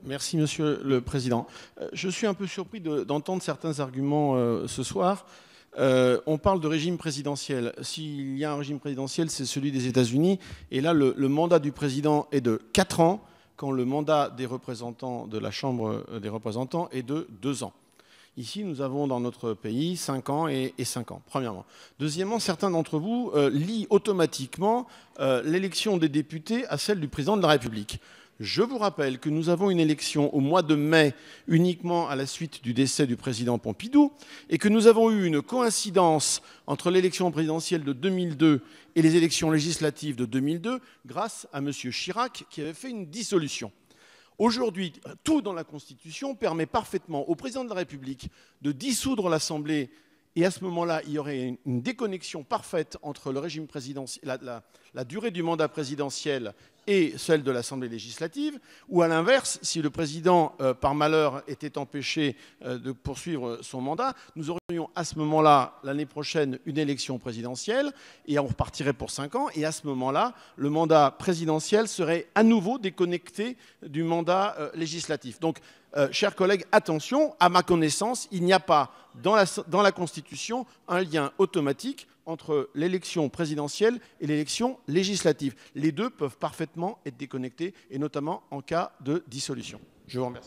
Merci, Monsieur le Président. Je suis un peu surpris d'entendre certains arguments ce soir. On parle de régime présidentiel. S'il y a un régime présidentiel, c'est celui des États-Unis. Et là, le mandat du président est de 4 ans, quand le mandat des représentants de la Chambre des représentants est de 2 ans. Ici, nous avons dans notre pays 5 ans et 5 ans, premièrement. Deuxièmement, certains d'entre vous lient automatiquement l'élection des députés à celle du président de la République. Je vous rappelle que nous avons une élection au mois de mai uniquement à la suite du décès du président Pompidou et que nous avons eu une coïncidence entre l'élection présidentielle de 2002 et les élections législatives de 2002 grâce à M. Chirac qui avait fait une dissolution. Aujourd'hui, tout dans la Constitution permet parfaitement au président de la République de dissoudre l'Assemblée et à ce moment-là, il y aurait une déconnexion parfaite entre le régime présidentiel, la durée du mandat présidentiel et celle de l'Assemblée législative, ou à l'inverse, si le président, par malheur, était empêché de poursuivre son mandat, nous aurions à ce moment-là, l'année prochaine, une élection présidentielle, et on repartirait pour 5 ans, et à ce moment-là, le mandat présidentiel serait à nouveau déconnecté du mandat législatif. Donc, chers collègues, attention, à ma connaissance, il n'y a pas dans la Constitution un lien automatique entre l'élection présidentielle et l'élection législative. Les deux peuvent parfaitement être déconnectés, et notamment en cas de dissolution. Je vous remercie.